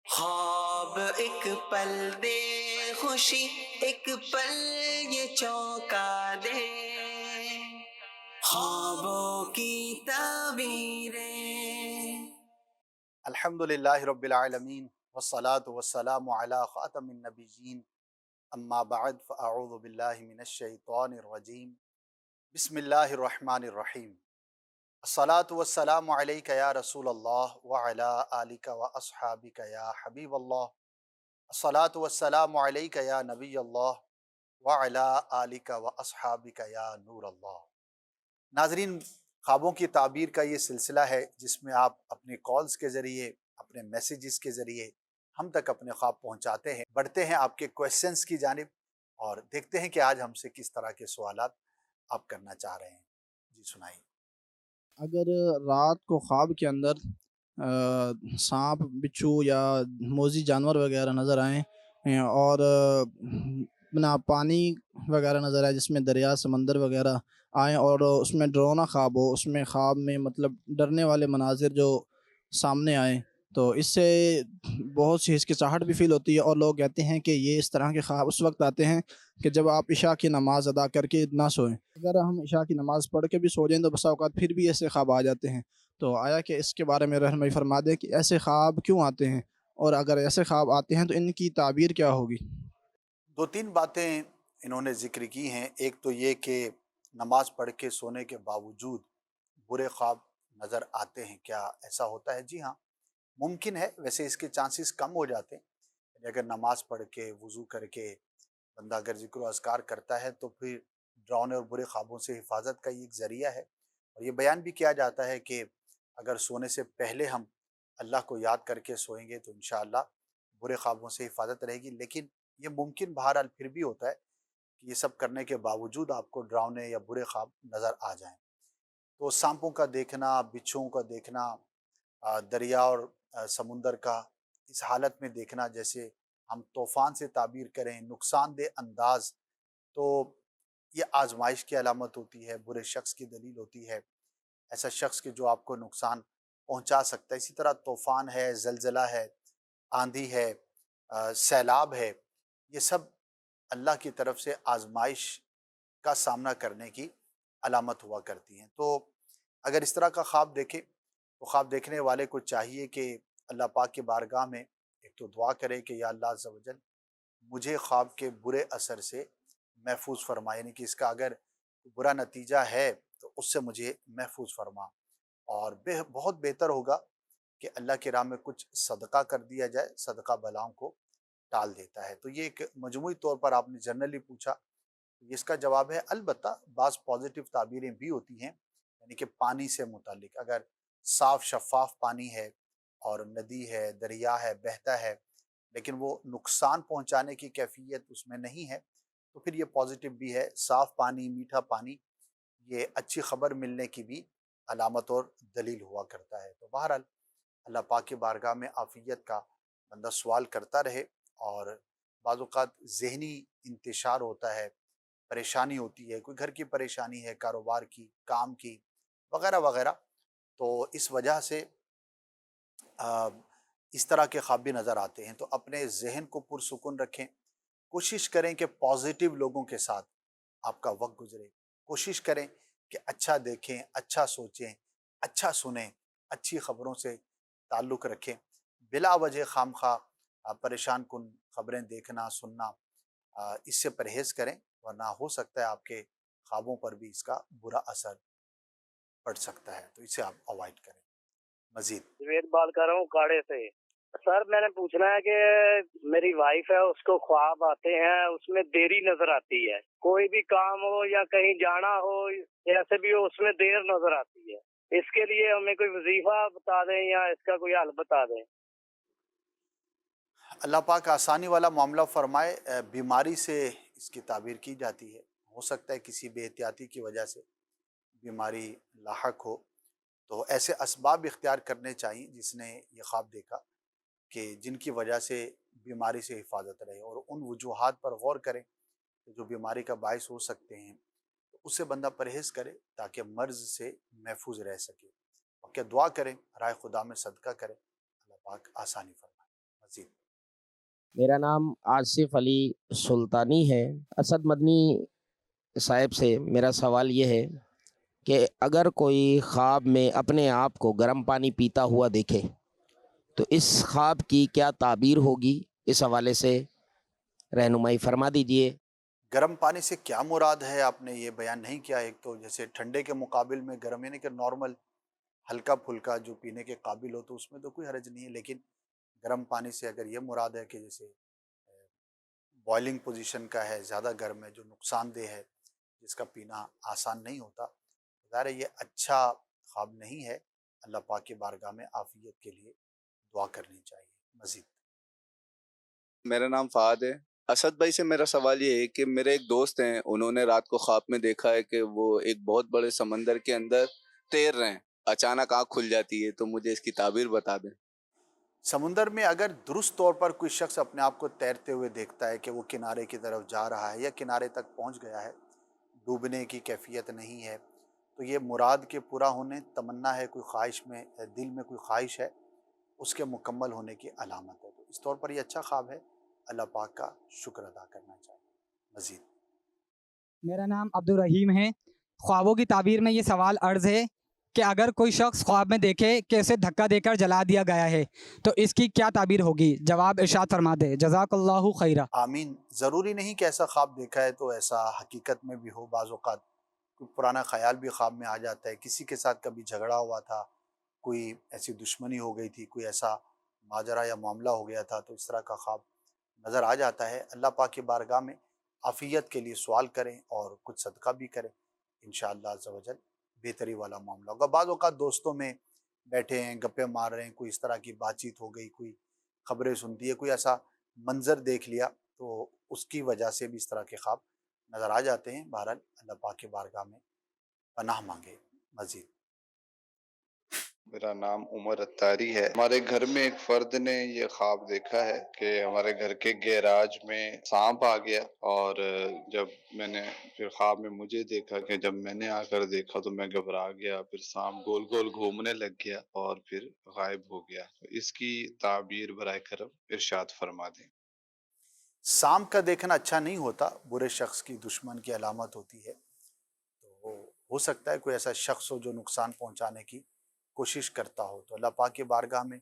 خواب ایک پل دے خوشی، ایک پل یہ چونکا دے، خوابوں کی تعبیریں۔ الحمد للہ رب العالمین والصلاة والسلام علی خاتم النبیین، اما بعد فاعوذ باللہ من الشیطان الرجیم، بسم اللہ الرحمن الرحیم۔ الصلاة والسلام علیک یا رسول اللہ وعلی آلک واصحابک یا حبیب اللہ، الصلاة والسلام علیک یا نبی اللہ وعلی آلک واصحابک یا نور اللہ۔ ناظرین، خوابوں کی تعبیر کا یہ سلسلہ ہے جس میں آپ اپنے کالز کے ذریعے، اپنے میسیجز کے ذریعے ہم تک اپنے خواب پہنچاتے ہیں۔ بڑھتے ہیں آپ کے کویسچنز کی جانب اور دیکھتے ہیں کہ آج ہم سے کس طرح کے سوالات آپ کرنا چاہ رہے ہیں۔ جی سنائیے۔ اگر رات کو خواب کے اندر سانپ، بچھو یا موذی جانور وغیرہ نظر آئیں اور بنا پانی وغیرہ نظر آئے جس میں دریا سمندر وغیرہ آئیں اور اس میں ڈرونا خواب ہو، اس میں خواب میں مطلب ڈرنے والے مناظر جو سامنے آئیں، تو اس سے بہت سی ہچکچاہٹ بھی فیل ہوتی ہے، اور لوگ کہتے ہیں کہ یہ اس طرح کے خواب اس وقت آتے ہیں کہ جب آپ عشاء کی نماز ادا کر کے نہ سوئیں۔ اگر ہم عشاء کی نماز پڑھ کے بھی سو جائیں تو بسا اوقات پھر بھی ایسے خواب آ جاتے ہیں۔ تو آیا کہ اس کے بارے میں رہنمائی فرما دیں کہ ایسے خواب کیوں آتے ہیں، اور اگر ایسے خواب آتے ہیں تو ان کی تعبیر کیا ہوگی؟ دو تین باتیں انہوں نے ذکر کی ہیں۔ ایک تو یہ کہ نماز پڑھ کے سونے کے باوجود برے خواب نظر آتے ہیں، کیا ایسا ہوتا ہے؟ جی ہاں، ممکن ہے، ویسے اس کے چانسز کم ہو جاتے ہیں۔ یعنی اگر نماز پڑھ کے وضو کر کے بندہ اگر ذکر و اذکار کرتا ہے تو پھر ڈراؤنے اور برے خوابوں سے حفاظت کا یہ ایک ذریعہ ہے۔ اور یہ بیان بھی کیا جاتا ہے کہ اگر سونے سے پہلے ہم اللہ کو یاد کر کے سوئیں گے تو انشاءاللہ برے خوابوں سے حفاظت رہے گی۔ لیکن یہ ممکن بہرحال پھر بھی ہوتا ہے کہ یہ سب کرنے کے باوجود آپ کو ڈراؤنے یا برے خواب نظر آ جائیں۔ تو سانپوں کا دیکھنا، بچھوؤں کا دیکھنا، دریا اور سمندر کا اس حالت میں دیکھنا جیسے ہم طوفان سے تعبیر کریں، نقصان دہ انداز، تو یہ آزمائش کی علامت ہوتی ہے، برے شخص کی دلیل ہوتی ہے، ایسا شخص کہ جو آپ کو نقصان پہنچا سکتا ہے۔ اسی طرح طوفان ہے، زلزلہ ہے، آندھی ہے، سیلاب ہے، یہ سب اللہ کی طرف سے آزمائش کا سامنا کرنے کی علامت ہوا کرتی ہیں۔ تو اگر اس طرح کا خواب دیکھیں تو خواب دیکھنے والے کو چاہیے کہ اللہ پاک کی بارگاہ میں ایک تو دعا کرے کہ یا اللہ عز و جل مجھے خواب کے برے اثر سے محفوظ فرما، یعنی کہ اس کا اگر برا نتیجہ ہے تو اس سے مجھے محفوظ فرما۔ اور بہت بہتر ہوگا کہ اللہ کی راہ میں کچھ صدقہ کر دیا جائے، صدقہ بلاؤں کو ٹال دیتا ہے۔ تو یہ ایک مجموعی طور پر آپ نے جنرلی پوچھا، اس کا جواب ہے البتہ بعض پازیٹیو تعبیریں بھی ہوتی ہیں، یعنی کہ پانی سے متعلق اگر صاف شفاف پانی ہے اور ندی ہے، دریا ہے، بہتا ہے، لیکن وہ نقصان پہنچانے کی کیفیت اس میں نہیں ہے، تو پھر یہ پازیٹیو بھی ہے۔ صاف پانی، میٹھا پانی، یہ اچھی خبر ملنے کی بھی علامت اور دلیل ہوا کرتا ہے۔ تو بہرحال اللہ پاک کی بارگاہ میں عافیت کا بندہ سوال کرتا رہے، اور بعض اوقات ذہنی انتشار ہوتا ہے، پریشانی ہوتی ہے، کوئی گھر کی پریشانی ہے، کاروبار کی، کام کی، وغیرہ وغیرہ، تو اس وجہ سے اس طرح کے خواب بھی نظر آتے ہیں۔ تو اپنے ذہن کو پرسکون رکھیں، کوشش کریں کہ پازیٹیو لوگوں کے ساتھ آپ کا وقت گزرے، کوشش کریں کہ اچھا دیکھیں، اچھا سوچیں، اچھا سنیں، اچھی خبروں سے تعلق رکھیں، بلا وجہ خام خواہ پریشان کن خبریں دیکھنا، سننا، اس سے پرہیز کریں، ورنہ ہو سکتا ہے آپ کے خوابوں پر بھی اس کا برا اثر پڑ سکتا ہے، تو اسے آپ اوائڈ کریں۔ مزید جوید بات کر رہا ہوں کاڑے سے۔ سر میں نے پوچھنا ہے کہ میری وائف ہے، اس کو خواب آتے ہیں، اس میں دیری نظر آتی ہے، کوئی بھی کام ہو یا کہیں جانا ہو جیسے بھی ہو اس میں دیر نظر آتی ہے، اس کے لیے ہمیں کوئی وظیفہ بتا دیں یا اس کا کوئی حل بتا دیں۔ اللہ پاک آسانی والا معاملہ فرمائے۔ بیماری سے اس کی تعبیر کی جاتی ہے، ہو سکتا ہے کسی بے احتیاطی کی وجہ سے بیماری لاحق ہو، تو ایسے اسباب اختیار کرنے چاہیے جس نے یہ خواب دیکھا کہ جن کی وجہ سے بیماری سے حفاظت رہے، اور ان وجوہات پر غور کریں جو بیماری کا باعث ہو سکتے ہیں، تو اس سے بندہ پرہیز کرے تاکہ مرض سے محفوظ رہ سکے، اور کیا دعا کریں، رائے خدا میں صدقہ کریں، اللہ پاک آسانی فرمائے۔ مزید میرا نام آصف علی سلطانی ہے۔ اسد مدنی صاحب سے میرا سوال یہ ہے کہ اگر کوئی خواب میں اپنے آپ کو گرم پانی پیتا ہوا دیکھے تو اس خواب کی کیا تعبیر ہوگی؟ اس حوالے سے رہنمائی فرما دیجئے۔ گرم پانی سے کیا مراد ہے آپ نے یہ بیان نہیں کیا۔ ایک تو جیسے ٹھنڈے کے مقابل میں گرم، یعنی کہ نارمل ہلکا پھلکا جو پینے کے قابل ہو تو اس میں تو کوئی حرج نہیں ہے، لیکن گرم پانی سے اگر یہ مراد ہے کہ جیسے بوائلنگ پوزیشن کا ہے، زیادہ گرم ہے، جو نقصان دہ ہے، جس کا پینا آسان نہیں ہوتا، ظاہر ہے یہ اچھا خواب نہیں ہے۔ اللہ پاک کی بارگاہ میں عافیت کے لیے دعا کرنی چاہیے۔ مزید میرا نام فہد ہے۔ اسد بھائی سے میرا سوال یہ ہے کہ میرے ایک دوست ہیں، انہوں نے رات کو خواب میں دیکھا ہے کہ وہ ایک بہت بڑے سمندر کے اندر تیر رہے ہیں، اچانک آنکھ کھل جاتی ہے، تو مجھے اس کی تعبیر بتا دیں۔ سمندر میں اگر درست طور پر کوئی شخص اپنے آپ کو تیرتے ہوئے دیکھتا ہے کہ وہ کنارے کی طرف جا رہا ہے یا کنارے تک پہنچ گیا ہے، ڈوبنے کی کیفیت نہیں ہے، تو یہ مراد کے پورا ہونے، تمنا ہے، کوئی خواہش میں دل میں کوئی خواہش ہے، اس کے مکمل ہونے کی علامت ہے۔ تو اس طور پر یہ اچھا خواب ہے، اللہ پاک کا شکر ادا کرنا چاہیے۔ مزید میرا نام عبد الرحیم ہے۔ خوابوں کی تعبیر میں یہ سوال عرض ہے کہ اگر کوئی شخص خواب میں دیکھے کہ اسے دھکا دے کر جلا دیا گیا ہے تو اس کی کیا تعبیر ہوگی؟ جواب ارشاد فرما دے، جزاک اللہ خیرہ۔ آمین۔ ضروری نہیں کہ ایسا خواب دیکھا ہے تو ایسا حقیقت میں بھی ہو، بعض اوقات کوئی پرانا خیال بھی خواب میں آ جاتا ہے، کسی کے ساتھ کبھی جھگڑا ہوا تھا، کوئی ایسی دشمنی ہو گئی تھی، کوئی ایسا ماجرا یا معاملہ ہو گیا تھا، تو اس طرح کا خواب نظر آ جاتا ہے۔ اللہ پاک کی بارگاہ میں عافیت کے لیے سوال کریں اور کچھ صدقہ بھی کریں، انشاءاللہ عز و جل بہتری والا معاملہ ہوگا۔ بعض اوقات دوستوں میں بیٹھے ہیں، گپے مار رہے ہیں، کوئی اس طرح کی بات چیت ہو گئی، کوئی خبریں سنتی ہے، کوئی ایسا منظر دیکھ لیا تو اس کی وجہ سے بھی اس طرح کے خواب نظر آ جاتے ہیں۔ بہرحال اللہ پاک کی بارگاہ میں پناہ مانگے۔ مزید میرا نام عمر اتاری ہے۔ ہمارے گھر میں ایک فرد نے یہ خواب دیکھا ہے کہ ہمارے گھر کے گیراج میں سانپ آ گیا، اور جب میں نے پھر خواب میں مجھے دیکھا کہ جب میں نے آ کر دیکھا تو میں گھبرا گیا، پھر سانپ گول گول گھومنے لگ گیا اور پھر غائب ہو گیا۔ اس کی تعبیر برائے کرم ارشاد فرما دیں۔ سانپ کا دیکھنا اچھا نہیں ہوتا، برے شخص کی، دشمن کی علامت ہوتی ہے۔ تو ہو سکتا ہے کوئی ایسا شخص ہو جو نقصان پہنچانے کی کوشش کرتا ہو، تو اللہ پاک کی بارگاہ میں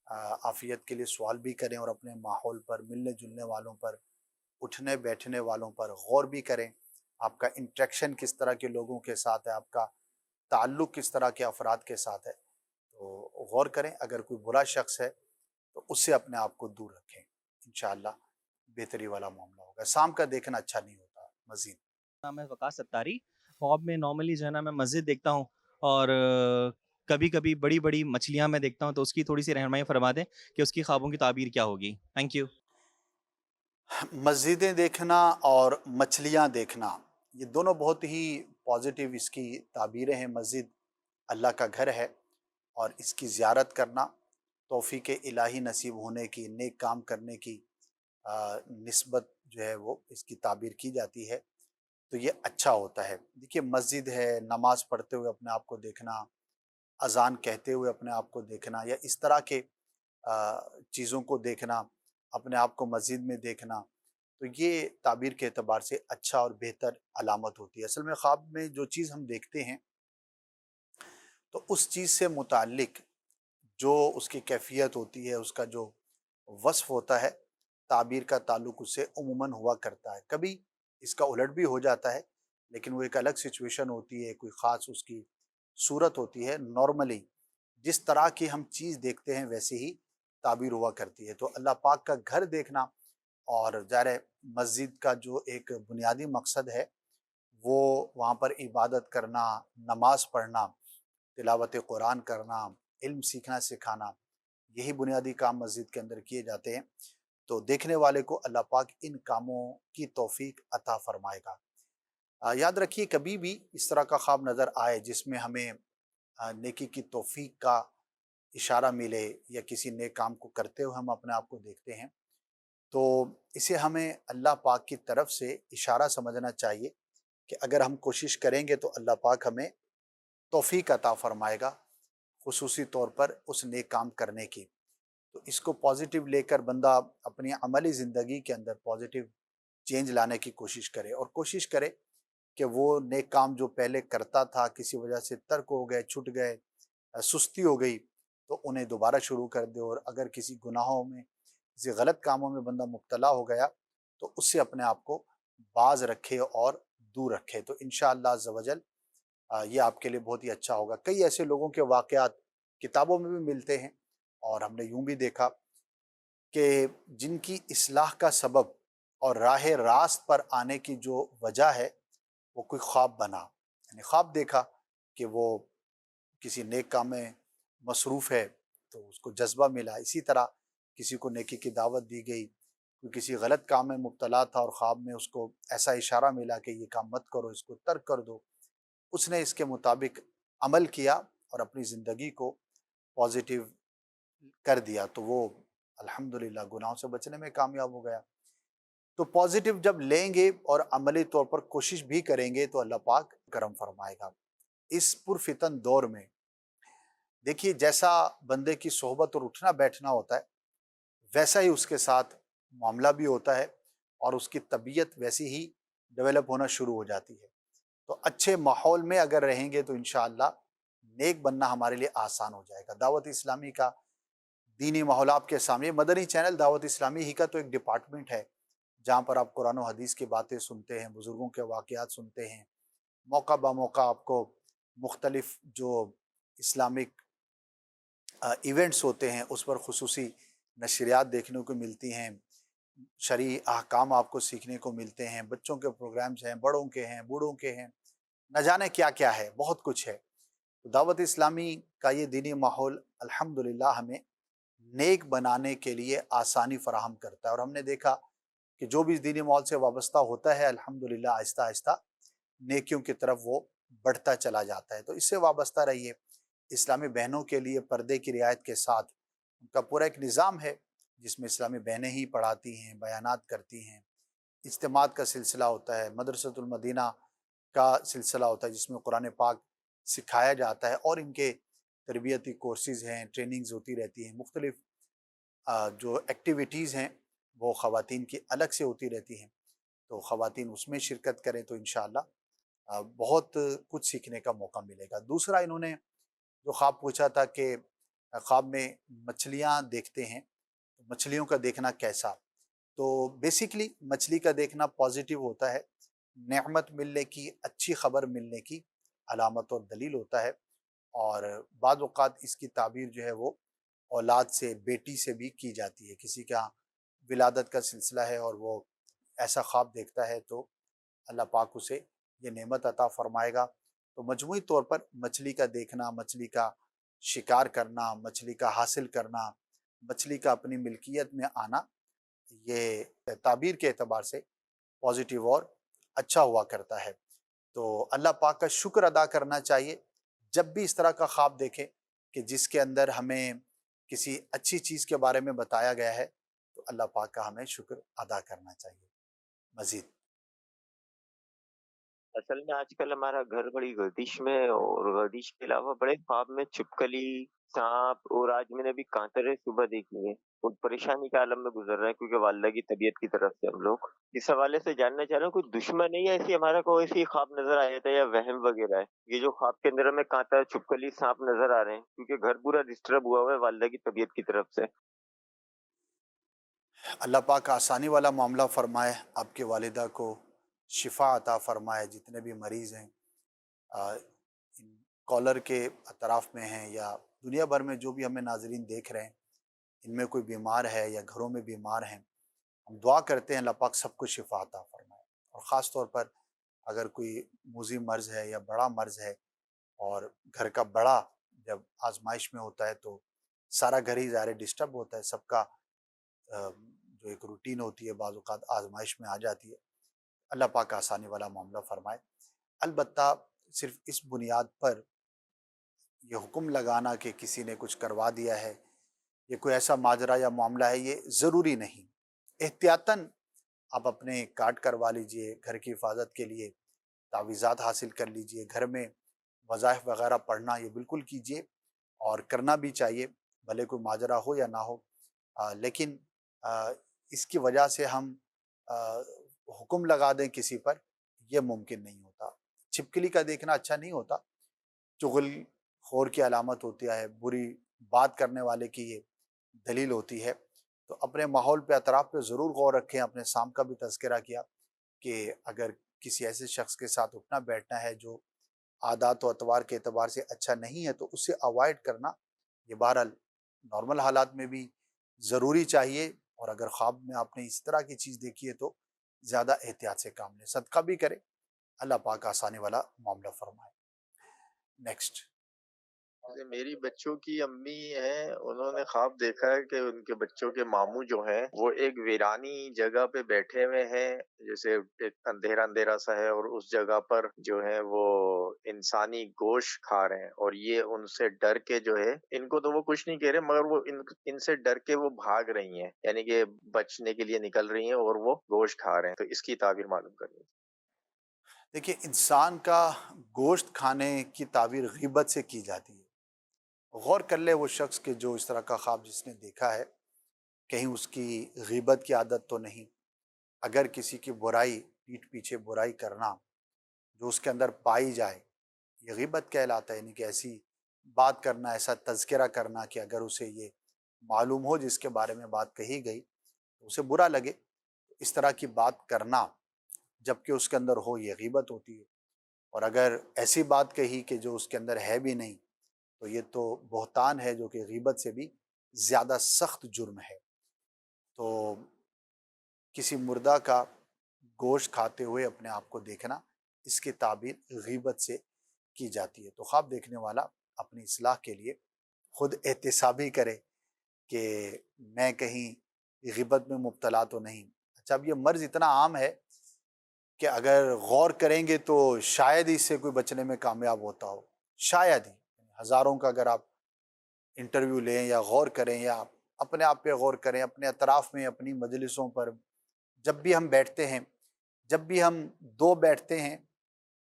عافیت کے لیے سوال بھی کریں اور اپنے ماحول پر، ملنے جلنے والوں پر، اٹھنے بیٹھنے والوں پر غور بھی کریں۔ آپ کا انٹریکشن کس طرح کے لوگوں کے ساتھ ہے، آپ کا تعلق کس طرح کے افراد کے ساتھ ہے، تو غور کریں۔ اگر کوئی برا شخص ہے تو اس سے اپنے آپ کو دور رکھیں، انشاءاللہ بہتری والا معاملہ ہوگا۔ سانپ کا دیکھنا اچھا نہیں ہوتا۔ مزید نام ہے وقاص ستاری۔ خواب میں نارملی جو ہے نا میں مسجد دیکھتا ہوں، اور کبھی کبھی بڑی بڑی مچھلیاں میں دیکھتا ہوں، تو اس کی تھوڑی سی رہنمائی فرما دیں کہ اس کی خوابوں کی تعبیر کیا ہوگی۔ Thank you. مسجدیں دیکھنا اور مچھلیاں دیکھنا، یہ دونوں بہت ہی پازیٹیو اس کی تعبیریں ہیں۔ مسجد اللہ کا گھر ہے اور اس کی زیارت کرنا توفیق الہی نصیب ہونے کی، نیک کام کرنے کی نسبت جو ہے وہ اس کی تعبیر کی جاتی ہے، تو یہ اچھا ہوتا ہے۔ دیکھیے مسجد ہے، نماز پڑھتے ہوئے اپنے آپ کو دیکھنا، اذان کہتے ہوئے اپنے آپ کو دیکھنا، یا اس طرح کے چیزوں کو دیکھنا، اپنے آپ کو مسجد میں دیکھنا، تو یہ تعبیر کے اعتبار سے اچھا اور بہتر علامت ہوتی ہے۔ اصل میں خواب میں جو چیز ہم دیکھتے ہیں تو اس چیز سے متعلق جو اس کی کیفیت ہوتی ہے، اس کا جو وصف ہوتا ہے، تعبیر کا تعلق اس سے عموماً ہوا کرتا ہے۔ کبھی اس کا الٹ بھی ہو جاتا ہے، لیکن وہ ایک الگ سچویشن ہوتی ہے، کوئی خاص اس کی صورت ہوتی ہے۔ نارملی جس طرح کی ہم چیز دیکھتے ہیں ویسے ہی تعبیر ہوا کرتی ہے۔ تو اللہ پاک کا گھر دیکھنا اور ظاہر ہے مسجد کا جو ایک بنیادی مقصد ہے وہ وہاں پر عبادت کرنا، نماز پڑھنا، تلاوت قرآن کرنا، علم سیکھنا سکھانا، یہی بنیادی کام مسجد کے اندر کیے جاتے ہیں۔ تو دیکھنے والے کو اللہ پاک ان کاموں کی توفیق عطا فرمائے گا۔ یاد رکھیے کبھی بھی اس طرح کا خواب نظر آئے جس میں ہمیں نیکی کی توفیق کا اشارہ ملے یا کسی نیک کام کو کرتے ہوئے ہم اپنے آپ کو دیکھتے ہیں، تو اسے ہمیں اللہ پاک کی طرف سے اشارہ سمجھنا چاہیے کہ اگر ہم کوشش کریں گے تو اللہ پاک ہمیں توفیق عطا فرمائے گا، خصوصی طور پر اس نیک کام کرنے کی۔ تو اس کو پازیٹیو لے کر بندہ اپنی عملی زندگی کے اندر پازیٹیو چینج لانے کی کوشش کرے، اور کوشش کرے کہ وہ نیک کام جو پہلے کرتا تھا کسی وجہ سے ترک ہو گئے، چھٹ گئے، سستی ہو گئی، تو انہیں دوبارہ شروع کر دے، اور اگر کسی گناہوں میں کسی غلط کاموں میں بندہ مبتلا ہو گیا تو اس سے اپنے آپ کو باز رکھے اور دور رکھے، تو انشاءاللہ عز و جل یہ آپ کے لیے بہت ہی اچھا ہوگا۔ کئی ایسے لوگوں کے واقعات کتابوں میں بھی ملتے ہیں، اور ہم نے یوں بھی دیکھا کہ جن کی اصلاح کا سبب اور راہ راست پر آنے کی جو وجہ ہے وہ کوئی خواب بنا، یعنی خواب دیکھا کہ وہ کسی نیک کام میں مصروف ہے تو اس کو جذبہ ملا، اسی طرح کسی کو نیکی کی دعوت دی گئی، کوئی کسی غلط کام میں مبتلا تھا اور خواب میں اس کو ایسا اشارہ ملا کہ یہ کام مت کرو، اس کو ترک کر دو، اس نے اس کے مطابق عمل کیا اور اپنی زندگی کو پازیٹیو کر دیا، تو وہ الحمدللہ گناہوں سے بچنے میں کامیاب ہو گیا۔ تو پازیٹیو جب لیں گے اور عملی طور پر کوشش بھی کریں گے تو اللہ پاک کرم فرمائے گا۔ اس پرفتن دور میں دیکھیے جیسا بندے کی صحبت اور اٹھنا بیٹھنا ہوتا ہے ویسا ہی اس کے ساتھ معاملہ بھی ہوتا ہے، اور اس کی طبیعت ویسی ہی ڈیولپ ہونا شروع ہو جاتی ہے۔ تو اچھے ماحول میں اگر رہیں گے تو انشاءاللہ نیک بننا ہمارے لیے آسان ہو جائے گا۔ دعوت اسلامی کا دینی ماحول آپ کے سامنے، مدنی چینل دعوت اسلامی ہی کا تو ایک ڈپارٹمنٹ ہے جہاں پر آپ قرآن و حدیث کی باتیں سنتے ہیں، بزرگوں کے واقعات سنتے ہیں، موقع بہ موقع آپ کو مختلف جو اسلامک ایونٹس ہوتے ہیں اس پر خصوصی نشریات دیکھنے کو ملتی ہیں، شرعی احکام آپ کو سیکھنے کو ملتے ہیں، بچوں کے پروگرامز ہیں، بڑوں کے ہیں، بوڑھوں کے ہیں، نہ جانے کیا کیا ہے، بہت کچھ ہے۔ دعوت اسلامی کا یہ دینی ماحول الحمدللہ ہمیں نیک بنانے کے لیے آسانی فراہم کرتا ہے، اور ہم نے دیکھا کہ جو بھی اس دینی ماحول سے وابستہ ہوتا ہے الحمدللہ آہستہ آہستہ نیکیوں کی طرف وہ بڑھتا چلا جاتا ہے۔ تو اس سے وابستہ رہیے۔ اسلامی بہنوں کے لیے پردے کی رعایت کے ساتھ ان کا پورا ایک نظام ہے جس میں اسلامی بہنیں ہی پڑھاتی ہیں، بیانات کرتی ہیں، اجتماعات کا سلسلہ ہوتا ہے، مدرسۃ المدینہ کا سلسلہ ہوتا ہے جس میں قرآن پاک سکھایا جاتا ہے، اور ان کے تربیتی کورسز ہیں، ٹریننگز ہوتی رہتی ہیں، مختلف جو ایکٹیویٹیز ہیں وہ خواتین کی الگ سے ہوتی رہتی ہیں، تو خواتین اس میں شرکت کریں تو انشاءاللہ بہت کچھ سیکھنے کا موقع ملے گا۔ دوسرا انہوں نے جو خواب پوچھا تھا کہ خواب میں مچھلیاں دیکھتے ہیں، مچھلیوں کا دیکھنا کیسا، تو بیسیکلی مچھلی کا دیکھنا پازیٹیو ہوتا ہے، نعمت ملنے کی، اچھی خبر ملنے کی علامت اور دلیل ہوتا ہے، اور بعض اوقات اس کی تعبیر جو ہے وہ اولاد سے، بیٹی سے بھی کی جاتی ہے، کسی کا ولادت کا سلسلہ ہے اور وہ ایسا خواب دیکھتا ہے تو اللہ پاک اسے یہ نعمت عطا فرمائے گا۔ تو مجموعی طور پر مچھلی کا دیکھنا، مچھلی کا شکار کرنا، مچھلی کا حاصل کرنا، مچھلی کا اپنی ملکیت میں آنا، یہ تعبیر کے اعتبار سے پازیٹیو اور اچھا ہوا کرتا ہے۔ تو اللہ پاک کا شکر ادا کرنا چاہیے جب بھی اس طرح کا خواب دیکھیں کہ جس کے اندر ہمیں کسی اچھی چیز کے بارے میں بتایا گیا ہے، تو اللہ پاک کا ہمیں شکر ادا کرنا چاہیے۔ مزید اصل میں آج کل ہمارا گھر بڑی گردش میں ہے، اور گردش کے علاوہ بڑے خواب میں چھپکلی، سانپ، اور آج میں نے ابھی کانٹرے صبح دیکھی ہیں، اور پریشانی کے عالم میں گزر رہے ہیں کیونکہ والدہ کی طبیعت کی طرف سے ہم لوگ اس حوالے سے جاننا چاہ رہے ہیں کوئی دشمن ہے یا ایسی ہمارا کوئی ایسی خواب نظر آیا تھا یا وہم وغیرہ ہے؟ یہ جو خواب کے اندر ہمیں کانٹا، چھپکلی، سانپ نظر آ رہے ہیں کیونکہ گھر پورا ڈسٹرب ہوا ہوا ہے والدہ کی طبیعت کی طرف سے۔ اللہ پاک آسانی والا معاملہ فرمائے، آپ کے والدہ کو شفا عطا فرمائے، جتنے بھی مریض ہیں ان کالر کے اطراف میں ہیں یا دنیا بھر میں جو بھی ہمیں ناظرین دیکھ رہے ہیں، ان میں کوئی بیمار ہے یا گھروں میں بیمار ہیں، ہم دعا کرتے ہیں اللہ پاک سب کو شفا عطا فرمائے، اور خاص طور پر اگر کوئی موذی مرض ہے یا بڑا مرض ہے، اور گھر کا بڑا جب آزمائش میں ہوتا ہے تو سارا گھر ہی ظاہر ڈسٹرب ہوتا ہے، سب کا جو ایک روٹین ہوتی ہے بعض اوقات آزمائش میں آ جاتی ہے۔ اللہ پاک آسانی والا معاملہ فرمائے۔ البتہ صرف اس بنیاد پر یہ حکم لگانا کہ کسی نے کچھ کروا دیا ہے، یہ کوئی ایسا ماجرا یا معاملہ ہے، یہ ضروری نہیں۔ احتیاطاً آپ اپنے کارڈ کروا لیجئے، گھر کی حفاظت کے لیے تعویذات حاصل کر لیجئے، گھر میں وظائف وغیرہ پڑھنا یہ بالکل کیجئے، اور کرنا بھی چاہیے، بھلے کوئی ماجرا ہو یا نہ ہو۔ لیکن اس کی وجہ سے ہم حکم لگا دیں کسی پر، یہ ممکن نہیں ہوتا۔ چھپکلی کا دیکھنا اچھا نہیں ہوتا، چغل خور کی علامت ہوتی ہے، بری بات کرنے والے کی یہ دلیل ہوتی ہے۔ تو اپنے ماحول پہ، اطراف پہ ضرور غور رکھیں۔ اپنے سام کا بھی تذکرہ کیا کہ اگر کسی ایسے شخص کے ساتھ اٹھنا بیٹھنا ہے جو عادات و اطوار کے اعتبار سے اچھا نہیں ہے تو اسے اوائڈ کرنا یہ بہرحال نارمل حالات میں بھی ضروری چاہیے۔ اور اگر خواب میں آپ نے اس طرح کی چیز دیکھی ہے تو زیادہ احتیاط سے کام لیں، صدقہ بھی کریں، اللہ پاک آسانی والا معاملہ فرمائے۔ نیکسٹ۔ میری بچوں کی امی ہیں، انہوں نے خواب دیکھا ہے کہ ان کے بچوں کے ماموں جو ہیں وہ ایک ویرانی جگہ پہ بیٹھے ہوئے ہیں، جیسے ایک اندھیرا اندھیرا سا ہے، اور اس جگہ پر جو ہے وہ انسانی گوشت کھا رہے ہیں، اور یہ ان سے ڈر کے جو ہے، ان کو تو وہ کچھ نہیں کہہ رہے مگر وہ ان سے ڈر کے وہ بھاگ رہی ہیں، یعنی کہ بچنے کے لیے نکل رہی ہیں اور وہ گوشت کھا رہے ہیں۔ تو اس کی تعبیر معلوم کرنی ہے۔ دیکھیے، انسان کا گوشت کھانے کی تعبیر غیبت سے کی جاتی ہے۔ غور کر لے وہ شخص کہ جو اس طرح کا خواب جس نے دیکھا ہے، کہیں اس کی غیبت کی عادت تو نہیں۔ اگر کسی کی برائی، پیٹھ پیچھے برائی کرنا جو اس کے اندر پائی جائے، یہ غیبت کہلاتا ہے، یعنی کہ ایسی بات کرنا، ایسا تذکرہ کرنا کہ اگر اسے یہ معلوم ہو جس کے بارے میں بات کہی گئی تو اسے برا لگے، اس طرح کی بات کرنا جبکہ اس کے اندر ہو، یہ غیبت ہوتی ہے۔ اور اگر ایسی بات کہی کہ جو اس کے اندر ہے بھی نہیں تو یہ تو بہتان ہے، جو کہ غیبت سے بھی زیادہ سخت جرم ہے۔ تو کسی مردہ کا گوشت کھاتے ہوئے اپنے آپ کو دیکھنا، اس کی تعبیر غیبت سے کی جاتی ہے۔ تو خواب دیکھنے والا اپنی اصلاح کے لیے خود احتسابی کرے کہ میں کہیں غیبت میں مبتلا تو نہیں۔ اچھا، اب یہ مرض اتنا عام ہے کہ اگر غور کریں گے تو شاید ہی اس سے کوئی بچنے میں کامیاب ہوتا ہو، شاید ہی۔ ہزاروں کا اگر آپ انٹرویو لیں یا غور کریں یا اپنے آپ پہ غور کریں، اپنے اطراف میں، اپنی مجلسوں پر جب بھی ہم بیٹھتے ہیں، جب بھی ہم دو بیٹھتے ہیں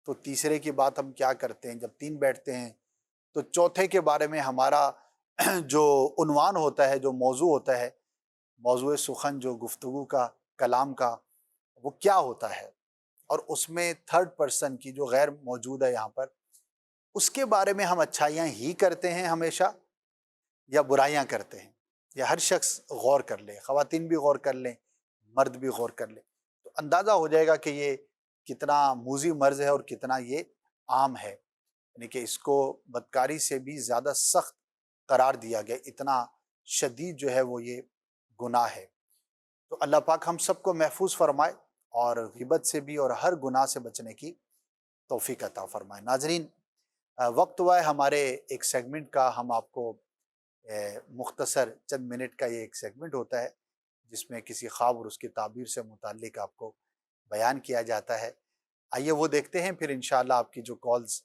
تو تیسرے کی بات ہم کیا کرتے ہیں، جب تین بیٹھتے ہیں تو چوتھے کے بارے میں ہمارا جو عنوان ہوتا ہے، جو موضوع ہوتا ہے، موضوع سخن جو گفتگو کا، کلام کا، وہ کیا ہوتا ہے، اور اس میں تھرڈ پرسن کی جو غیر موجود ہے یہاں پر، اس کے بارے میں ہم اچھائیاں ہی کرتے ہیں ہمیشہ یا برائیاں کرتے ہیں۔ یہ ہر شخص غور کر لے، خواتین بھی غور کر لیں، مرد بھی غور کر لیں، تو اندازہ ہو جائے گا کہ یہ کتنا موذی مرض ہے اور کتنا یہ عام ہے، یعنی کہ اس کو بدکاری سے بھی زیادہ سخت قرار دیا گیا، اتنا شدید جو ہے وہ یہ گناہ ہے۔ تو اللہ پاک ہم سب کو محفوظ فرمائے اور غیبت سے بھی اور ہر گناہ سے بچنے کی توفیق عطا فرمائے۔ ناظرین، وقت ہوا ہے ہمارے ایک سیگمنٹ کا، ہم آپ کو مختصر چند منٹ کا یہ ایک سیگمنٹ ہوتا ہے جس میں کسی خواب اور اس کی تعبیر سے متعلق آپ کو بیان کیا جاتا ہے۔ آئیے وہ دیکھتے ہیں، پھر انشاءاللہ آپ کی جو کالز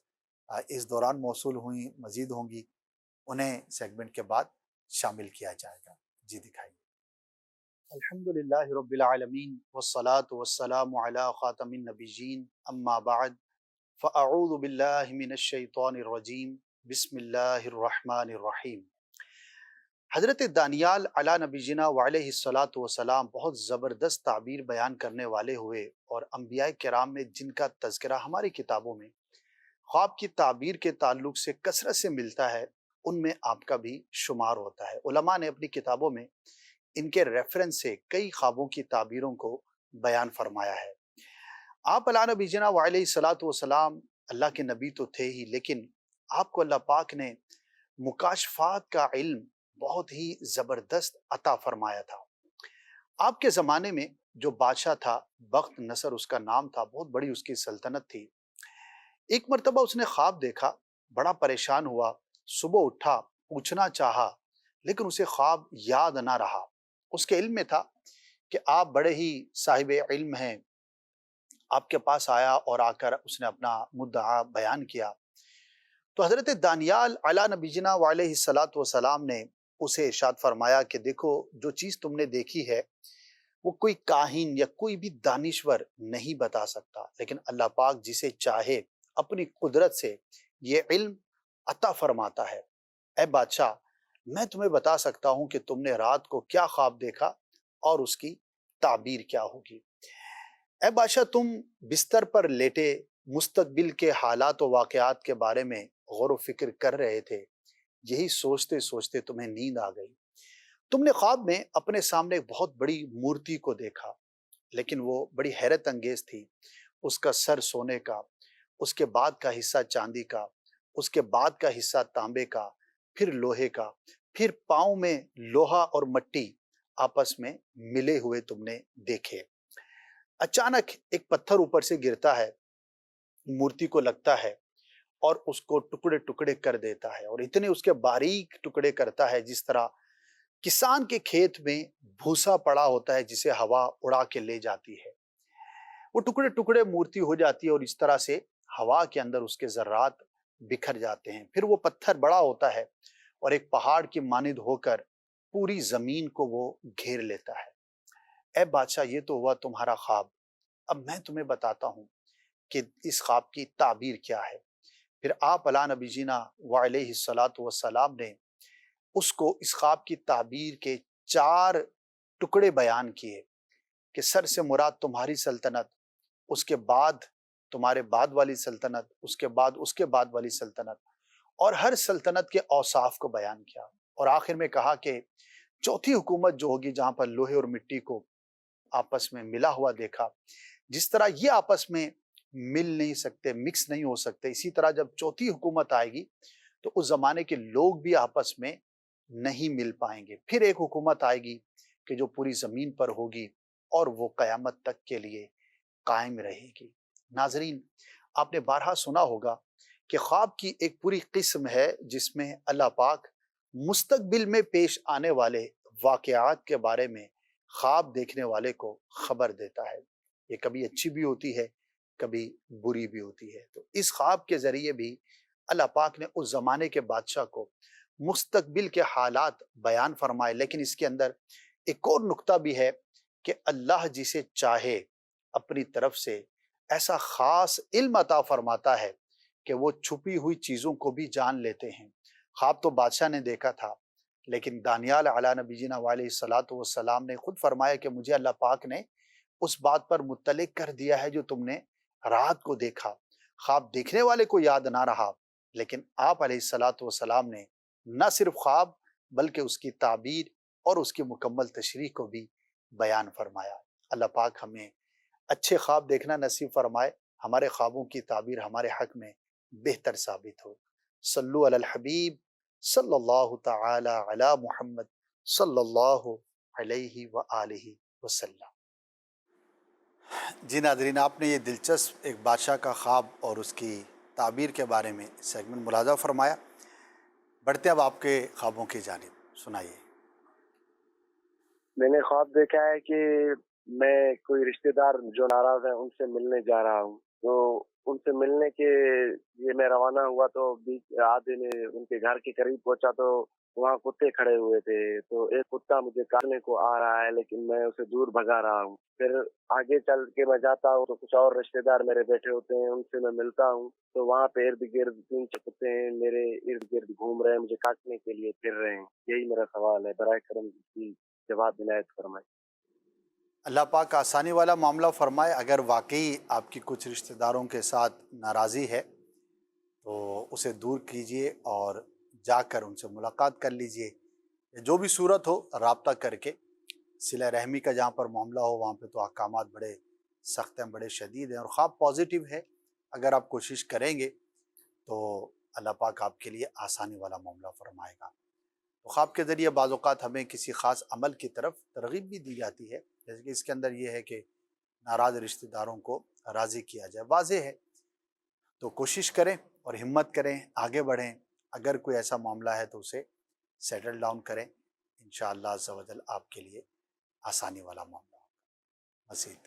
اس دوران موصول ہوئیں، مزید ہوں گی، انہیں سیگمنٹ کے بعد شامل کیا جائے گا۔ جی دکھائیے۔ الحمدللہ رب العالمین والصلاة والسلام علی خاتم النبیین، اما بعد فاعوذ باللہ من الشیطان الرجیم، بسم اللہ الرحمن الرحیم۔ حضرت دانیال علی نبینا وعلیہ الصلاۃ والسلام بہت زبردست تعبیر بیان کرنے والے ہوئے، اور انبیاء کرام میں جن کا تذکرہ ہماری کتابوں میں خواب کی تعبیر کے تعلق سے کثرت سے ملتا ہے، ان میں آپ کا بھی شمار ہوتا ہے۔ علماء نے اپنی کتابوں میں ان کے ریفرنس سے کئی خوابوں کی تعبیروں کو بیان فرمایا ہے۔ آپ علی نبینا وعلیہ الصلاۃ والسلام اللہ کے نبی تو تھے ہی، لیکن آپ کو اللہ پاک نے مکاشفات کا علم بہت ہی زبردست عطا فرمایا تھا۔ آپ کے زمانے میں جو بادشاہ تھا، بخت نصر اس کا نام تھا، بہت بڑی اس کی سلطنت تھی۔ ایک مرتبہ اس نے خواب دیکھا، بڑا پریشان ہوا، صبح اٹھا، پوچھنا چاہا، لیکن اسے خواب یاد نہ رہا۔ اس کے علم میں تھا کہ آپ بڑے ہی صاحب علم ہیں، آپ کے پاس آیا اور آ کر اس نے اپنا مدعا بیان کیا۔ تو حضرت دانیال علی نبینا وعلیہ الصلاۃ والسلام نے اسے ارشاد فرمایا کہ دیکھو، جو چیز تم نے دیکھی ہے وہ کوئی کاہن یا کوئی بھی دانشور نہیں بتا سکتا، لیکن اللہ پاک جسے چاہے اپنی قدرت سے یہ علم عطا فرماتا ہے۔ اے بادشاہ، میں تمہیں بتا سکتا ہوں کہ تم نے رات کو کیا خواب دیکھا اور اس کی تعبیر کیا ہوگی۔ اے بادشاہ، تم بستر پر لیٹے مستقبل کے حالات و واقعات کے بارے میں غور و فکر کر رہے تھے، یہی سوچتے سوچتے تمہیں نیند آ گئی۔ تم نے خواب میں اپنے سامنے ایک بہت بڑی مورتی کو دیکھا، لیکن وہ بڑی حیرت انگیز تھی۔ اس کا سر سونے کا، اس کے بعد کا حصہ چاندی کا، اس کے بعد کا حصہ تانبے کا، پھر لوہے کا، پھر پاؤں میں لوہا اور مٹی آپس میں ملے ہوئے تم نے دیکھے۔ اچانک ایک پتھر اوپر سے گرتا ہے، مورتی کو لگتا ہے اور اس کو ٹکڑے ٹکڑے کر دیتا ہے، اور اتنے اس کے باریک ٹکڑے کرتا ہے جس طرح کسان کے کھیت میں بھوسا پڑا ہوتا ہے جسے ہوا اڑا کے لے جاتی ہے۔ وہ ٹکڑے ٹکڑے مورتی ہو جاتی ہے اور اس طرح سے ہوا کے اندر اس کے ذرات بکھر جاتے ہیں۔ پھر وہ پتھر بڑا ہوتا ہے اور ایک پہاڑ کی مانند ہو کر پوری زمین کو وہ گھیر لیتا ہے۔ اے بادشاہ، یہ تو ہوا تمہارا خواب۔ اب میں تمہیں بتاتا ہوں کہ اس خواب کی تعبیر کیا ہے۔ پھر آپ علیہ نبی جینا وعلیہ الصلاۃ والسلام نے اس کو اس خواب کی تعبیر کے 4 ٹکڑے بیان کیے کہ سر سے مراد تمہاری سلطنت، اس کے بعد تمہارے بعد والی سلطنت، اس کے بعد والی سلطنت، اور ہر سلطنت کے اوصاف کو بیان کیا، اور آخر میں کہا کہ چوتھی حکومت جو ہوگی جہاں پر لوہے اور مٹی کو آپس میں ملا ہوا دیکھا، جس طرح یہ آپس میں مل نہیں سکتے، مکس نہیں ہو سکتے، اسی طرح جب چوتھی حکومت آئے گی تو اس زمانے کے لوگ بھی آپس میں نہیں مل پائیں گے۔ پھر ایک حکومت آئے گی کہ جو پوری زمین پر ہوگی اور وہ قیامت تک کے لیے قائم رہے گی۔ ناظرین، آپ نے بارہا سنا ہوگا کہ خواب کی ایک پوری قسم ہے جس میں اللہ پاک مستقبل میں پیش آنے والے واقعات کے بارے میں خواب دیکھنے والے کو خبر دیتا ہے۔ یہ کبھی اچھی بھی ہوتی ہے، کبھی بری بھی ہوتی ہے۔ تو اس خواب کے ذریعے بھی اللہ پاک نے اس زمانے کے بادشاہ کو مستقبل کے حالات بیان فرمائے، لیکن اس کے اندر ایک اور نقطہ بھی ہے کہ اللہ جسے چاہے اپنی طرف سے ایسا خاص علم عطا فرماتا ہے کہ وہ چھپی ہوئی چیزوں کو بھی جان لیتے ہیں۔ خواب تو بادشاہ نے دیکھا تھا، لیکن دانیال علیہ نبی جینا علیہ الصلاۃ والسلام نے خود فرمایا کہ مجھے اللہ پاک نے اس بات پر مطلع کر دیا ہے جو تم نے رات کو دیکھا۔ خواب دیکھنے والے کو یاد نہ رہا، لیکن آپ علیہ الصلاۃ والسلام نے نہ صرف خواب بلکہ اس کی تعبیر اور اس کی مکمل تشریح کو بھی بیان فرمایا۔ اللہ پاک ہمیں اچھے خواب دیکھنا نصیب فرمائے، ہمارے خوابوں کی تعبیر ہمارے حق میں بہتر ثابت ہو۔ صلو علی الحبیب صلی اللہ تعالی علی محمد صلی اللہ علیہ وآلہ وسلم۔ جی ناظرین، آپ نے یہ دلچسپ ایک بادشاہ کا خواب اور اس کی تعبیر کے بارے میں سیگمنٹ ملاحظہ فرمایا۔ بڑھتے اب آپ کے خوابوں کی جانب، سنائیے۔ میں نے خواب دیکھا ہے کہ میں کوئی رشتہ دار جو ناراض ہیں ان سے ملنے جا رہا ہوں، تو ان سے ملنے کے لیے میں روانہ ہوا تو بیچ آدھے میں ان کے گھر کے قریب پہنچا تو وہاں کتے کھڑے ہوئے تھے، تو ایک کتا مجھے کاٹنے کو آ رہا ہے لیکن میں اسے دور بھگا رہا ہوں۔ پھر آگے چل کے میں جاتا ہوں تو کچھ اور رشتہ دار میرے بیٹھے ہوتے ہیں، ان سے میں ملتا ہوں تو وہاں پہ ارد گرد 3 کتے ہیں میرے ارد گرد گھوم رہے ہیں، مجھے کاٹنے کے لیے پھر رہے ہیں۔ یہی میرا سوال ہے، برائے کرم کی جواب عنایت فرمائے۔ اللہ پاک آسانی والا معاملہ فرمائے۔ اگر واقعی آپ کی کچھ رشتہ داروں کے ساتھ ناراضی ہے تو اسے دور کیجئے اور جا کر ان سے ملاقات کر لیجئے، جو بھی صورت ہو رابطہ کر کے صلہ رحمی کا جہاں پر معاملہ ہو وہاں پہ تو احکامات بڑے سخت ہیں، بڑے شدید ہیں، اور خواب پازیٹیو ہے۔ اگر آپ کوشش کریں گے تو اللہ پاک آپ کے لیے آسانی والا معاملہ فرمائے گا۔ تو خواب کے ذریعے بعض اوقات ہمیں کسی خاص عمل کی طرف ترغیب بھی دی جاتی ہے، جیسے کہ اس کے اندر یہ ہے کہ ناراض رشتہ داروں کو راضی کیا جائے، واضح ہے۔ تو کوشش کریں اور ہمت کریں، آگے بڑھیں۔ اگر کوئی ایسا معاملہ ہے تو اسے سیٹل ڈاؤن کریں، انشاءاللہ عز و جل آپ کے لیے آسانی والا معاملہ ہوگا۔ مزید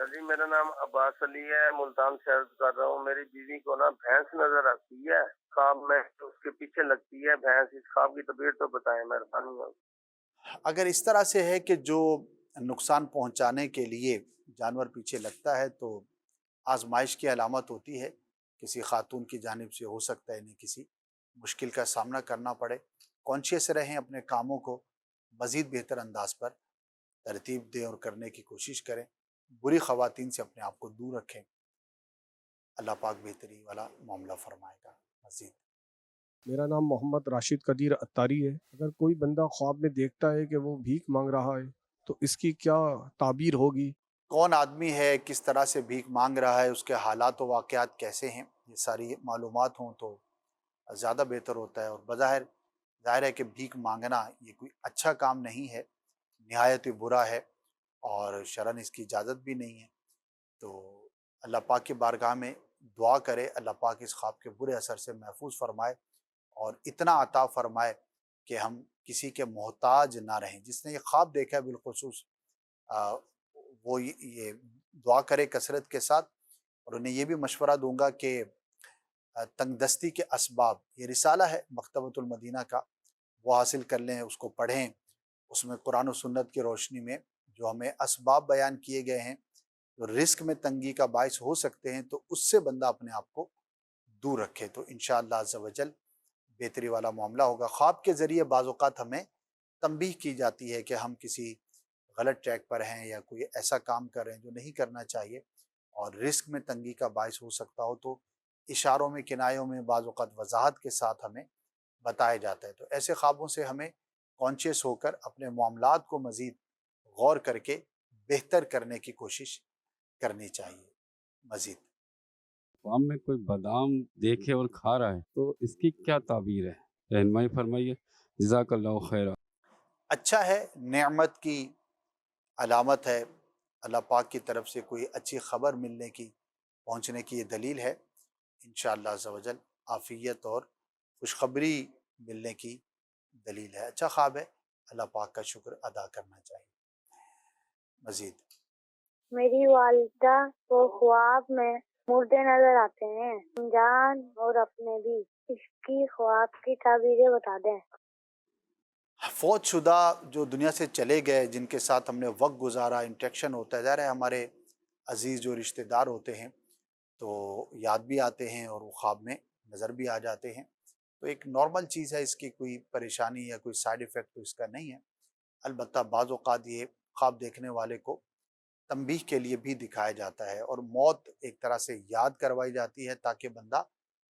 جی میرا نام عباس علی ہے، ملتان سے عرض کر رہا ہوں. میری بیوی کو نا بھینس نظر آتی ہے خواب میں، تو اس کے پیچھے لگتی ہے بھینس. اس خواب کی تعبیر تو بتائیں مہربانی. اگر اس طرح سے ہے کہ جو نقصان پہنچانے کے لیے جانور پیچھے لگتا ہے تو آزمائش کی علامت ہوتی ہے. کسی خاتون کی جانب سے ہو سکتا ہے انہیں کسی مشکل کا سامنا کرنا پڑے. کانشیس رہیں، اپنے کاموں کو مزید بہتر انداز پر ترتیب دیں اور کرنے کی کوشش کریں. بری خواتین سے اپنے آپ کو دور رکھیں. اللہ پاک بہتری والا معاملہ فرمائے گا. مزید میرا نام محمد راشد قدیر اتاری ہے. اگر کوئی بندہ خواب میں دیکھتا ہے کہ وہ بھیک مانگ رہا ہے تو اس کی کیا تعبیر ہوگی؟ کون آدمی ہے، کس طرح سے بھیک مانگ رہا ہے، اس کے حالات و واقعات کیسے ہیں، یہ ساری معلومات ہوں تو زیادہ بہتر ہوتا ہے. اور بظاہر ظاہر ہے کہ بھیک مانگنا یہ کوئی اچھا کام نہیں ہے، نہایت ہی برا ہے اور شرعاً اس کی اجازت بھی نہیں ہے. تو اللہ پاک کی بارگاہ میں دعا کرے اللہ پاک اس خواب کے برے اثر سے محفوظ فرمائے اور اتنا عطا فرمائے کہ ہم کسی کے محتاج نہ رہیں. جس نے یہ خواب دیکھا ہے بالخصوص وہ یہ دعا کرے کثرت کے ساتھ. اور انہیں یہ بھی مشورہ دوں گا کہ تنگ دستی کے اسباب، یہ رسالہ ہے مکتبۃ المدینہ کا، وہ حاصل کر لیں، اس کو پڑھیں. اس میں قرآن و سنت کی روشنی میں جو ہمیں اسباب بیان کیے گئے ہیں جو رزق میں تنگی کا باعث ہو سکتے ہیں، تو اس سے بندہ اپنے آپ کو دور رکھے تو انشاءاللہ عز و جل بہتری والا معاملہ ہوگا. خواب کے ذریعے بعض اوقات ہمیں تنبیہ کی جاتی ہے کہ ہم کسی غلط ٹریک پر ہیں یا کوئی ایسا کام کر رہے ہیں جو نہیں کرنا چاہیے اور رزق میں تنگی کا باعث ہو سکتا ہو، تو اشاروں میں، کنایوں میں بعض اوقات وضاحت کے ساتھ ہمیں بتایا جاتا ہے. تو ایسے خوابوں سے ہمیں کانشیس ہو کر اپنے معاملات کو مزید غور کر کے بہتر کرنے کی کوشش کرنی چاہیے. مزید خواب میں کوئی بادام دیکھے اور کھا رہا ہے تو اس کی کیا تعبیر ہے؟ رہنمائی فرمائیے، جزاک اللہ خیر. اچھا ہے، نعمت کی علامت ہے، اللہ پاک کی طرف سے کوئی اچھی خبر ملنے کی، پہنچنے کی یہ دلیل ہے. انشاءاللہ عز و جل عافیت اور خوشخبری ملنے کی دلیل ہے. اچھا خواب ہے، اللہ پاک کا شکر ادا کرنا چاہیے. مزید میری والدہ کو خواب میں مردے نظر آتے ہیں، جان اور اپنے بھی. اس کی خواب کی تعبیریں بتا دیں. فوت شدہ جو دنیا سے چلے گئے، جن کے ساتھ ہم نے وقت گزارا، انٹریکشن ہوتا ہے، ظاہر ہے ہمارے عزیز جو رشتہ دار ہوتے ہیں تو یاد بھی آتے ہیں اور وہ خواب میں نظر بھی آ جاتے ہیں. تو ایک نارمل چیز ہے، اس کی کوئی پریشانی یا کوئی سائیڈ ایفیکٹ تو اس کا نہیں ہے. البتہ بعض اوقات یہ خواب دیکھنے والے کو تنبیہ کے لیے بھی دکھایا جاتا ہے اور موت ایک طرح سے یاد کروائی جاتی ہے تاکہ بندہ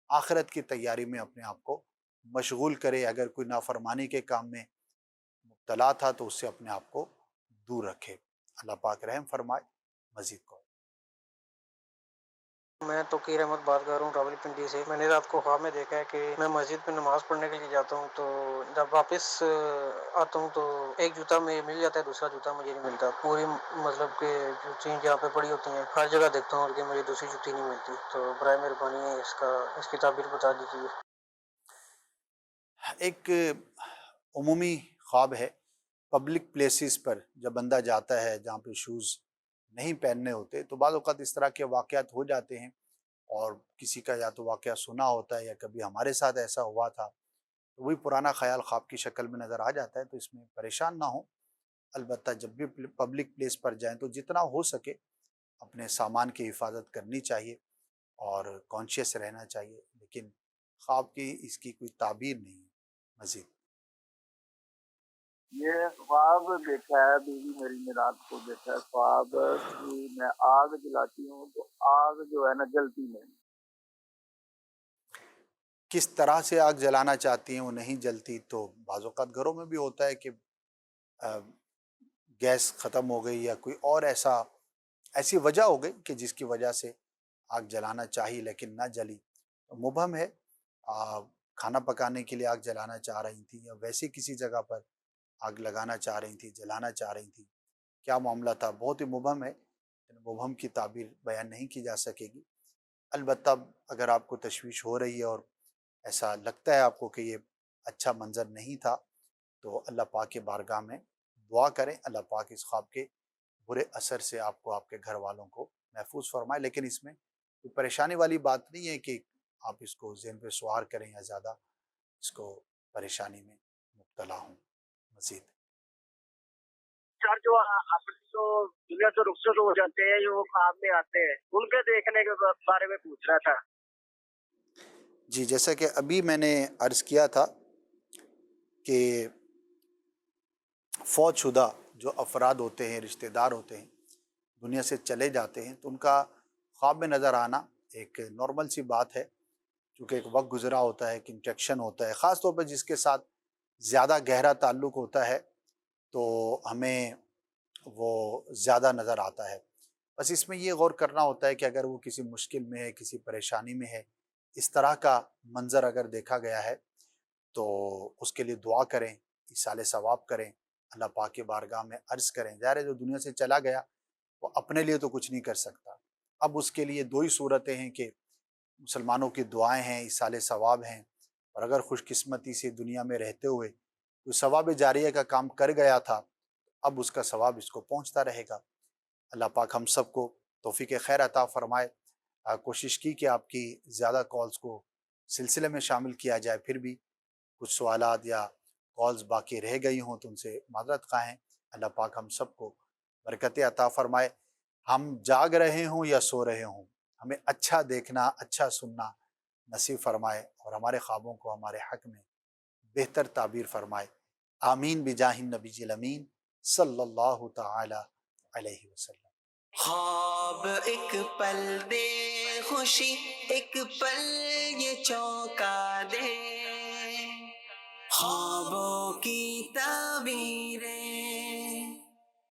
آخرت کی تیاری میں اپنے آپ کو مشغول کرے. اگر کوئی نافرمانی کے کام میں مبتلا تھا تو اس سے اپنے آپ کو دور رکھے. اللہ پاک رحم فرمائے. مزید کو میں توقیر احمد بات کر رہا ہوں راول پنڈی سے. میں نے رات کو خواب میں دیکھا ہے کہ میں مسجد میں نماز پڑھنے کے لیے جاتا ہوں، تو جب واپس آتا ہوں تو ایک جوتا مجھے مل جاتا ہے، دوسرا جوتا مجھے نہیں ملتا. پوری مطلب کہ جوتیں جہاں پہ پڑی ہوتی ہیں ہر جگہ دیکھتا ہوں کہ مجھے دوسری جوتی نہیں ملتی. تو برائے مہربانی ہے اس کی تعبیر بتا دیجیے. ایک عمومی خواب ہے. پبلک پلیسز پر جب بندہ جاتا ہے جہاں پہ شوز نہیں پہننے ہوتے تو بعض اوقات اس طرح کے واقعات ہو جاتے ہیں اور کسی کا یا تو واقعہ سنا ہوتا ہے یا کبھی ہمارے ساتھ ایسا ہوا تھا تو وہی پرانا خیال خواب کی شکل میں نظر آ جاتا ہے. تو اس میں پریشان نہ ہوں. البتہ جب بھی پبلک پلیس پر جائیں تو جتنا ہو سکے اپنے سامان کی حفاظت کرنی چاہیے اور کانشیس رہنا چاہیے، لیکن خواب کی اس کی کوئی تعبیر نہیں ہے. مزید یہ خواب دیکھا ہے بیوی میری نے رات کو دیکھا ہے خواب کہ میں آگ جلاتی ہوں تو آگ جو ہے نا جلتی نہیں. کس طرح سے آگ جلانا چاہتی ہیں وہ نہیں جلتی. تو بعض اوقات گھروں میں بھی ہوتا ہے کہ گیس ختم ہو گئی یا کوئی اور ایسی وجہ ہو گئی کہ جس کی وجہ سے آگ جلانا چاہیے لیکن نہ جلی. مبہم ہے، کھانا پکانے کے لیے آگ جلانا چاہ رہی تھی یا ویسے کسی جگہ پر آگ لگانا چاہ رہی تھی، جلانا چاہ رہی تھی، کیا معاملہ تھا، بہت ہی مبہم ہے. مبہم کی تعبیر بیان نہیں کی جا سکے گی. البتہ اگر آپ کو تشویش ہو رہی ہے اور ایسا لگتا ہے آپ کو کہ یہ اچھا منظر نہیں تھا تو اللہ پاک کے بارگاہ میں دعا کریں. اللہ پاک اس خواب کے برے اثر سے آپ کو آپ کے گھر والوں کو محفوظ فرمائے. لیکن اس میں کوئی پریشانی والی بات نہیں ہے کہ آپ اس کو ذہن پہ سوار کریں یا زیادہ اس کو پریشانی میں مبتلا ہوں. مزید سر جو اپنی تو دنیا سے رخصت ہو جاتے ہیں جو خواب میں آتے ہیں ان کے دیکھنے کے بارے میں پوچھ رہا تھا. جی، جیسا کہ ابھی میں نے عرض کیا تھا کہ فوت شدہ جو افراد ہوتے ہیں، رشتہ دار ہوتے ہیں، دنیا سے چلے جاتے ہیں تو ان کا خواب میں نظر آنا ایک نارمل سی بات ہے، چونکہ ایک وقت گزرا ہوتا ہے، ایک انٹریکشن ہوتا ہے، خاص طور پہ جس کے ساتھ زیادہ گہرا تعلق ہوتا ہے تو ہمیں وہ زیادہ نظر آتا ہے. بس اس میں یہ غور کرنا ہوتا ہے کہ اگر وہ کسی مشکل میں ہے، کسی پریشانی میں ہے، اس طرح کا منظر اگر دیکھا گیا ہے تو اس کے لیے دعا کریں، ایصال ثواب کریں، اللہ پاک کی بارگاہ میں عرض کریں. ظاہر ہے جو دنیا سے چلا گیا وہ اپنے لیے تو کچھ نہیں کر سکتا. اب اس کے لیے دو ہی صورتیں ہیں کہ مسلمانوں کی دعائیں ہیں، ایصال ثواب ہیں، اور اگر خوش قسمتی سے دنیا میں رہتے ہوئے کوئی ثواب جاریہ کا کام کر گیا تھا اب اس کا ثواب اس کو پہنچتا رہے گا. اللہ پاک ہم سب کو توفیق خیر عطا فرمائے. کوشش کی کہ آپ کی زیادہ کالز کو سلسلے میں شامل کیا جائے، پھر بھی کچھ سوالات یا کالز باقی رہ گئی ہوں تو ان سے معذرت خواہ ہیں. اللہ پاک ہم سب کو برکت عطا فرمائے. ہم جاگ رہے ہوں یا سو رہے ہوں ہمیں اچھا دیکھنا، اچھا سننا نصیب فرمائے اور ہمارے خوابوں کو ہمارے حق میں بہتر تعبیر فرمائے. آمین بجاہ النبی الامین صلی اللہ تعالی علیہ وسلم. خواب ایک پل دے خوشی، ایک پل یہ چونکا دے، خوابوں کی تعبیریں